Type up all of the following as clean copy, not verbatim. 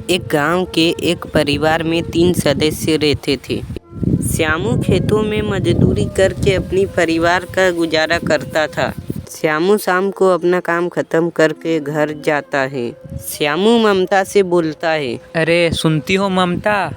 एक गांव के एक परिवार में 3 सदस्य रहते थे। श्यामू खेतों में मजदूरी करके अपनी परिवार का गुजारा करता था। श्यामू शाम को अपना काम खत्म करके घर जाता है। श्यामू ममता से बोलता है, अरे सुनती हो ममता?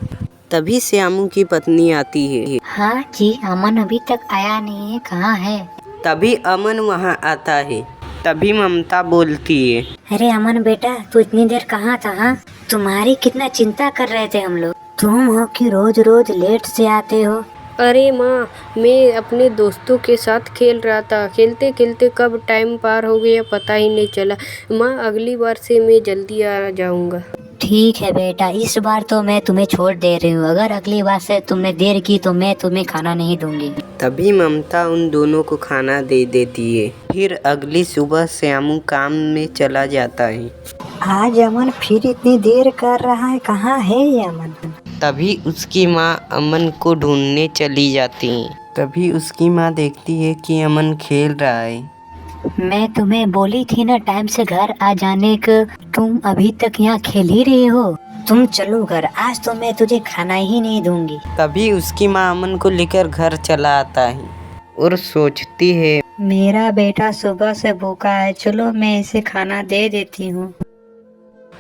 तभी श्यामू की पत्नी आती है। हाँ जी, अमन अभी तक आया नहीं है, कहाँ है? तभी अमन वहाँ आता है। तभी ममता बोलती है, अरे अमन बेटा, तू इतनी देर कहाँ था? हाँ, तुम्हारी कितना चिंता कर रहे थे हम लोग। तुम हो कि रोज रोज लेट से आते हो? अरे माँ, मैं अपने दोस्तों के साथ खेल रहा था। खेलते खेलते कब टाइम पार हो गया पता ही नहीं चला। माँ, अगली बार से मैं जल्दी आ जाऊँगा। ठीक है बेटा, इस बार तो मैं तुम्हें छोड़ दे रही हूँ। अगर अगली बार से तुमने देर की तो मैं तुम्हें खाना नहीं दूंगी। तभी ममता उन दोनों को खाना दे देती है। फिर अगली सुबह श्यामू काम में चला जाता है। आज अमन फिर इतनी देर कर रहा है, कहाँ है ये अमन? तभी उसकी माँ अमन को ढूंढने चली जाती है। तभी उसकी माँ देखती है कि अमन खेल रहा है। मैं तुम्हें बोली थी ना टाइम से घर आ जाने को, तुम अभी तक यहाँ खेल ही रहे हो। तुम चलो घर, आज तो मैं तुझे खाना ही नहीं दूंगी। तभी उसकी माँ अमन को लेकर घर चला आता है और सोचती है, मेरा बेटा सुबह से भूखा है, चलो मैं इसे खाना दे देती हूँ।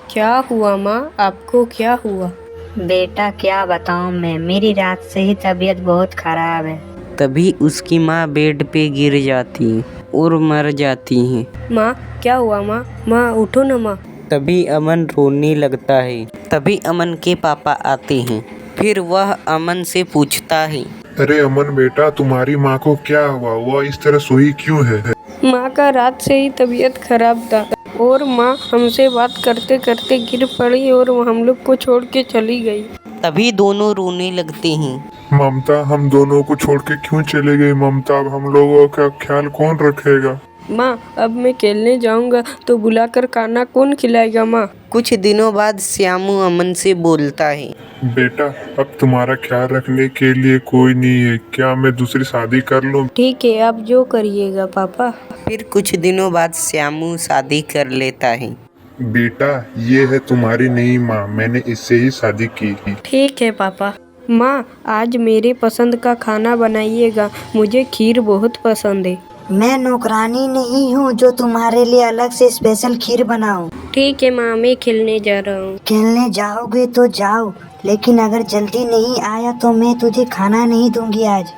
क्या हुआ माँ, आपको क्या हुआ? बेटा क्या बताऊँ मैं, मेरी रात से ही तबीयत बहुत खराब है। तभी उसकी माँ बेड पे गिर जाती है और मर जाती है। माँ, क्या हुआ माँ? माँ उठो ना माँ। तभी अमन रोने लगता है। तभी अमन के पापा आते हैं। फिर वह अमन से पूछता है, अरे अमन बेटा, तुम्हारी माँ को क्या हुआ? वह इस तरह सोई क्यों है? माँ का रात से ही तबीयत खराब था और माँ हमसे बात करते करते गिर पड़ी और हम लोग को छोड़ के चली गई। तभी दोनों रोने लगते हैं। ममता, हम दोनों को छोड़ के क्यों चले गई? ममता, अब हम लोगों का ख्याल कौन रखेगा? माँ, अब मैं खेलने जाऊँगा तो बुलाकर खाना कौन खिलाएगा माँ? कुछ दिनों बाद श्यामू अमन से बोलता है, बेटा, अब तुम्हारा ख्याल रखने के लिए कोई नहीं है, क्या मैं दूसरी शादी कर लूं? ठीक है, आप जो करिएगा पापा। फिर कुछ दिनों बाद श्यामू शादी कर लेता है। बेटा, ये है तुम्हारी नई माँ, मैंने इससे ही शादी की। ठीक है पापा। माँ, आज मेरे पसंद का खाना बनाइएगा, मुझे खीर बहुत पसंद है। मैं नौकरानी नहीं हूँ जो तुम्हारे लिए अलग से स्पेशल खीर बनाऊं। ठीक है माँ, मैं खेलने जा रहा हूँ। खेलने जाओगे तो जाओ, लेकिन अगर जल्दी नहीं आया तो मैं तुझे खाना नहीं दूंगी आज।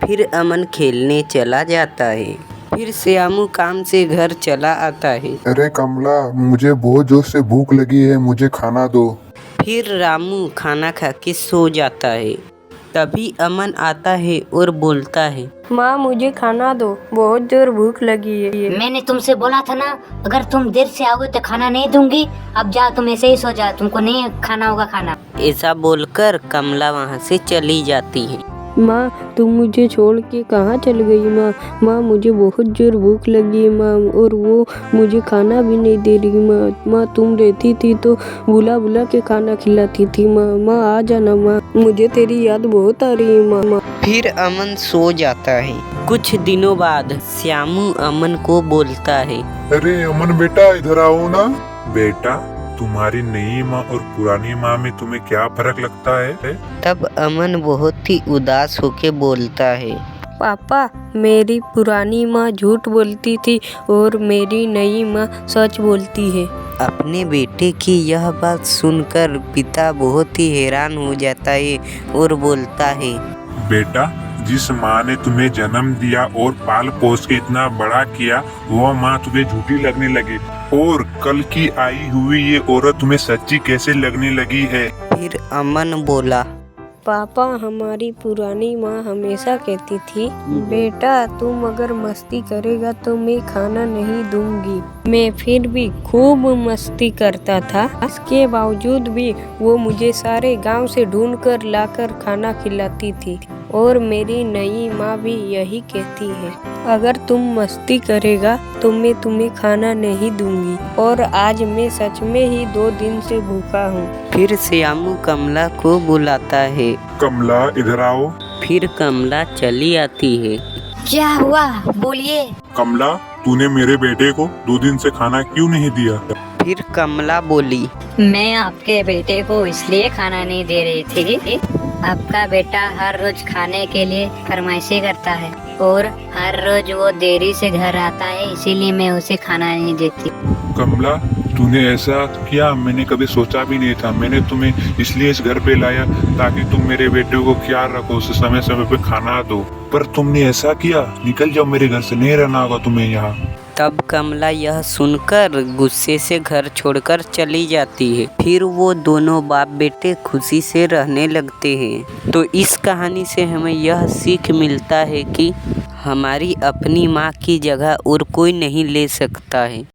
फिर अमन खेलने चला जाता है। फिर श्यामू काम से घर चला आता है। अरे कमला, मुझे बहुत जोर से भूख लगी है, मुझे खाना दो। फिर रामू खाना खा के सो जाता है। तभी अमन आता है और बोलता है, माँ मुझे खाना दो, बहुत जोर भूख लगी है। मैंने तुमसे बोला था ना, अगर तुम देर से आओगे तो खाना नहीं दूंगी। अब जाओ, तुम ऐसे ही सो जाओ, तुमको नहीं खाना होगा खाना। ऐसा बोलकर कमला वहाँ से चली जाती है। माँ, तुम मुझे छोड़ के कहाँ चल गई माँ? माँ, मुझे बहुत जोर भूख लगी है माँ, और वो मुझे खाना भी नहीं दे रही माँ। माँ, तुम रहती थी तो बुला बुला के खाना खिलाती थी माँ। माँ आ जाना माँ, मुझे तेरी याद बहुत आ रही है माँ। फिर अमन सो जाता है। कुछ दिनों बाद श्यामू अमन को बोलता है, अरे अमन बेटा, इधर आओ ना। बेटा, तुम्हारी नई माँ और पुरानी माँ में तुम्हें क्या फर्क लगता है? तब अमन बहुत ही उदास होके बोलता है, पापा, मेरी पुरानी माँ झूठ बोलती थी और मेरी नई माँ सच बोलती है। अपने बेटे की यह बात सुनकर पिता बहुत ही हैरान हो जाता है और बोलता है, बेटा, जिस माँ ने तुम्हें जन्म दिया और पाल पोस के इतना बड़ा किया, वो माँ तुम्हें झूठी लगने लगी, और कल की आई हुई ये औरत तुम्हें सच्ची कैसे लगने लगी है? फिर अमन बोला, पापा, हमारी पुरानी माँ हमेशा कहती थी, बेटा तुम अगर मस्ती करेगा तो मैं खाना नहीं दूंगी। मैं फिर भी खूब मस्ती करता था, इसके बावजूद भी वो मुझे सारे गांव से ढूंढकर लाकर खाना खिलाती थी। और मेरी नई माँ भी यही कहती है, अगर तुम मस्ती करेगा तो मैं तुम्हें खाना नहीं दूंगी। और आज मैं सच में ही 2 दिन से भूखा हूँ। फिर श्यामू कमला को बुलाता है। कमला, इधर आओ। फिर कमला चली आती है। क्या हुआ, बोलिए। कमला, तूने मेरे बेटे को 2 दिन से खाना क्यों नहीं दिया? फिर कमला बोली, मैं आपके बेटे को इसलिए खाना नहीं दे रही थी, आपका बेटा हर रोज खाने के लिए फरमाइशें करता है और हर रोज वो देरी से घर आता है, इसीलिए मैं उसे खाना नहीं देती। कमला, तूने ऐसा किया मैंने कभी सोचा भी नहीं था। मैंने तुम्हें इसलिए इस घर पे लाया ताकि तुम मेरे बेटे को ख्याल रखो, उसे समय समय पे खाना दो, पर तुमने ऐसा किया। निकल जाओ मेरे घर से, नहीं रहना होगा तुम्हें यहाँ। तब कमला यह सुनकर गुस्से से घर छोड़कर चली जाती है। फिर वो दोनों बाप बेटे खुशी से रहने लगते हैं। तो इस कहानी से हमें यह सीख मिलता है कि हमारी अपनी माँ की जगह और कोई नहीं ले सकता है।